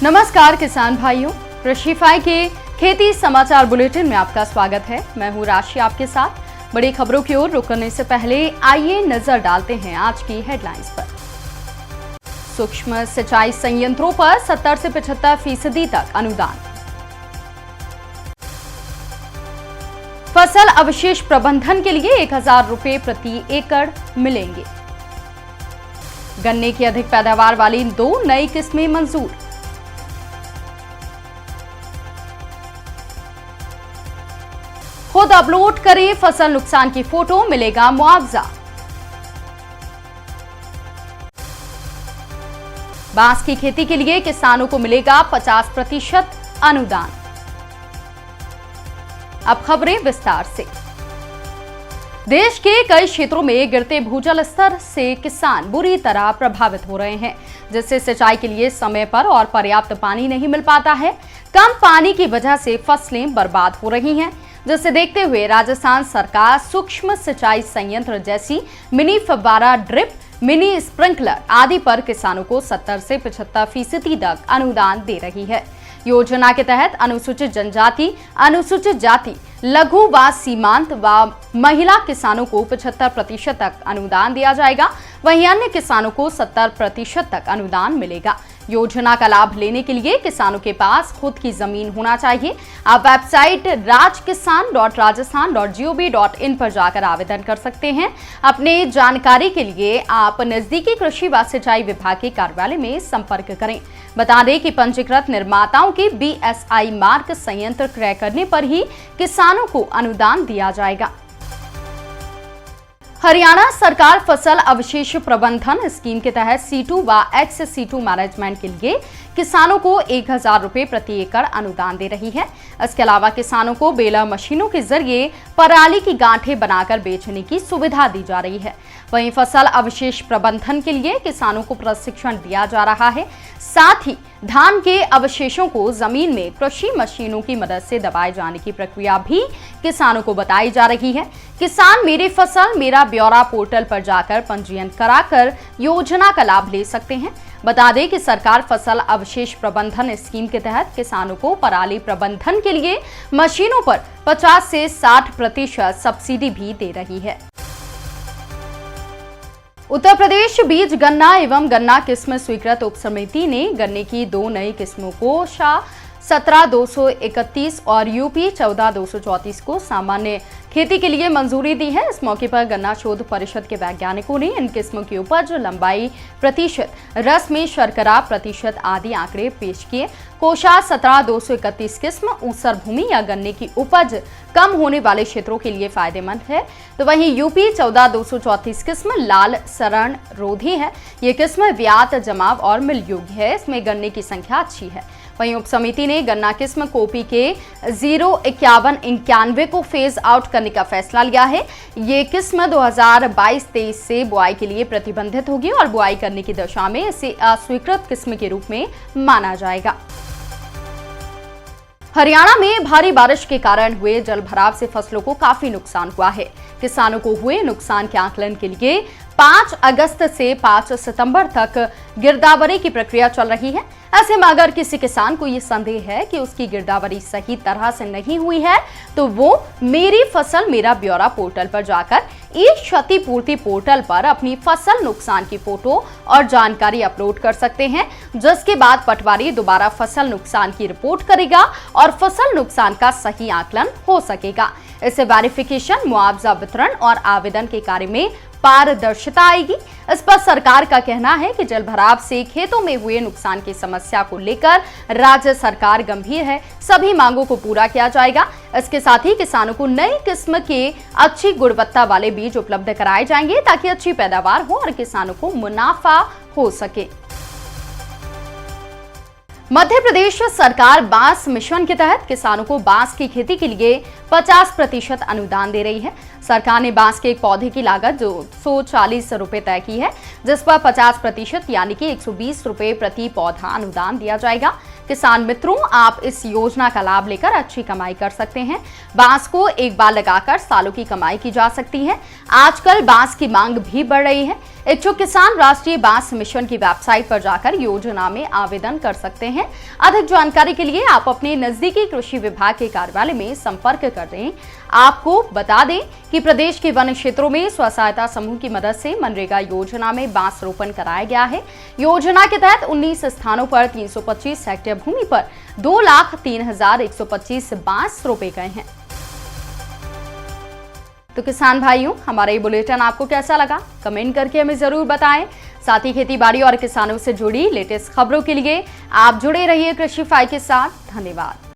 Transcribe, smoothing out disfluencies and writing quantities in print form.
नमस्कार किसान भाइयों, कृषिफाई के खेती समाचार बुलेटिन में आपका स्वागत है। मैं हूं राशि आपके साथ। बड़ी खबरों की ओर रुकने से पहले आइए नजर डालते हैं आज की हेडलाइंस पर। सूक्ष्म सिंचाई संयंत्रों पर 70 से 75% तक अनुदान। फसल अवशेष प्रबंधन के लिए 1000 रुपए प्रति एकड़ मिलेंगे। गन्ने की अधिक पैदावार वाली 2 नई किस्में मंजूर। खुद अपलोड करें फसल नुकसान की फोटो, मिलेगा मुआवजा। बांस की खेती के लिए किसानों को मिलेगा 50% अनुदान। अब खबरें विस्तार से। देश के कई क्षेत्रों में गिरते भूजल स्तर से किसान बुरी तरह प्रभावित हो रहे हैं, जिससे सिंचाई के लिए समय पर और पर्याप्त पानी नहीं मिल पाता है। कम पानी की वजह से फसलें बर्बाद हो रही हैं, जिसे देखते हुए राजस्थान सरकार सूक्ष्म सिंचाई संयंत्र जैसी मिनी फव्वारा, ड्रिप, मिनी स्प्रिंकलर आदि पर किसानों को 70 से 75% तक अनुदान दे रही है। योजना के तहत अनुसूचित जनजाति, अनुसूचित जाति, लघु व सीमांत व महिला किसानों को 75% तक अनुदान दिया जाएगा। वहीं अन्य किसानों को 70% तक अनुदान मिलेगा। योजना का लाभ लेने के लिए किसानों के पास खुद की जमीन होना चाहिए। आप वेबसाइट rajkisan.rajasthan.gov.in पर जाकर आवेदन कर सकते हैं। अपने जानकारी के लिए आप नजदीकी कृषि व सिंचाई विभाग के कार्यालय में संपर्क करें। बता दें कि पंजीकृत निर्माताओं के BSI मार्क संयंत्र क्रय करने पर ही किसानों को अनुदान दिया जाएगा। हरियाणा सरकार फसल अवशेष प्रबंधन स्कीम के तहत C2 व ex-C2 मैनेजमेंट के लिए किसानों को 1000 रुपए प्रति एकड़ अनुदान दे रही है। इसके अलावा किसानों को बेलर मशीनों के जरिए पराली की गांठें बनाकर बेचने की सुविधा दी जा रही है। वहीं फसल अवशेष प्रबंधन के लिए किसानों को प्रशिक्षण दिया जा रहा है। साथ ही धान के अवशेषों को जमीन में कृषि मशीनों की मदद से दबाए जाने की प्रक्रिया भी किसानों को बताई जा रही है। किसान मेरी फसल मेरा ब्यौरा पोर्टल पर जाकर पंजीयन कराकर योजना का लाभ ले सकते हैं। बता दें कि सरकार फसल अवशेष प्रबंधन स्कीम के तहत किसानों को पराली प्रबंधन के लिए मशीनों पर 50 से 60% सब्सिडी भी दे रही है। उत्तर प्रदेश बीज गन्ना एवं गन्ना किस्म स्वीकृत उप समिति ने गन्ने की 2 नई किस्मों को शाह 17,231 और यूपी 14,234 को सामान्य खेती के लिए मंजूरी दी है। इस मौके पर गन्ना शोध परिषद के वैज्ञानिकों ने इन किस्मों की उपज, लंबाई प्रतिशत, रस में शर्करा प्रतिशत आदि आंकड़े पेश किए। कोशा 17,231 किस्म ऊसर भूमि या गन्ने की उपज कम होने वाले क्षेत्रों के लिए फायदेमंद है, तो वहीं यूपी 14,234 किस्म लाल सरण रोधी है। ये किस्म व्यात, जमाव और मिल योग्य है। इसमें गन्ने की संख्या अच्छी है। वहीं उप समिति ने गन्ना किस्म कोपी के 05191 को फेज आउट करने का फैसला लिया है। ये किस्म 2022-23 से बुआई के लिए प्रतिबंधित होगी और बुआई करने की दशा में इसे अस्वीकृत किस्म के रूप में माना जाएगा। हरियाणा में भारी बारिश के कारण हुए जलभराव से फसलों को काफी नुकसान हुआ है। किसानों को हुए नुकसान के आकलन के लिए 5 अगस्त से 5 सितंबर तक गिरदावरी की प्रक्रिया चल रही है। ऐसे में अगर किसी किसान को ये संदेह है कि उसकी गिरदावरी सही तरह से नहीं हुई है, तो वो मेरी फसल मेरा ब्यौरा पोर्टल पर जाकर ई क्षतिपूर्ति पोर्टल पर अपनी फसल नुकसान की फोटो और जानकारी अपलोड कर सकते हैं, जिसके बाद पटवारी दोबारा फसल नुकसान की रिपोर्ट करेगा और फसल नुकसान का सही आकलन हो सकेगा। इससे वेरिफिकेशन, मुआवजा वितरण और आवेदन के कार्य में पारदर्शिता आएगी। इस पर सरकार का कहना है कि जलभराव से खेतों में हुए नुकसान की समस्या को लेकर राज्य सरकार गंभीर है। सभी मांगों को पूरा किया जाएगा। इसके साथ ही किसानों को नई किस्म के अच्छी गुणवत्ता वाले बीज उपलब्ध कराए जाएंगे, ताकि अच्छी पैदावार हो और किसानों को मुनाफा हो सके। मध्य प्रदेश सरकार बांस मिशन के तहत किसानों को बांस की खेती के लिए 50% अनुदान दे रही है। सरकार ने बांस के एक पौधे की लागत 240 रुपए तय की है, जिस पर 50% यानी कि 120 रुपए प्रति पौधा अनुदान दिया जाएगा। किसान मित्रों, आप इस योजना का लाभ लेकर अच्छी कमाई कर सकते हैं। बांस को एक बार लगाकर सालों की कमाई की जा सकती है। आजकल बांस की मांग भी बढ़ रही है। इच्छुक किसान राष्ट्रीय बांस मिशन की वेबसाइट पर जाकर योजना में आवेदन कर सकते हैं। अधिक जानकारी के लिए आप अपने नजदीकी कृषि विभाग के कार्यालय में संपर्क कर लें। आपको बता दें कि प्रदेश के वन क्षेत्रों में स्व सहायता समूह की मदद से मनरेगा योजना में बांस रोपण कराया गया है। योजना के तहत 19 स्थानों पर 325 हेक्टेयर भूमि पर 2,03,125 बांस रोपे गए हैं। तो किसान भाइयों, हमारा ये बुलेटिन आपको कैसा लगा, कमेंट करके हमें जरूर बताएं। साथ ही खेती बाड़ी और किसानों से जुड़ी लेटेस्ट खबरों के लिए आप जुड़े रहिए कृषि फाइव के साथ। धन्यवाद।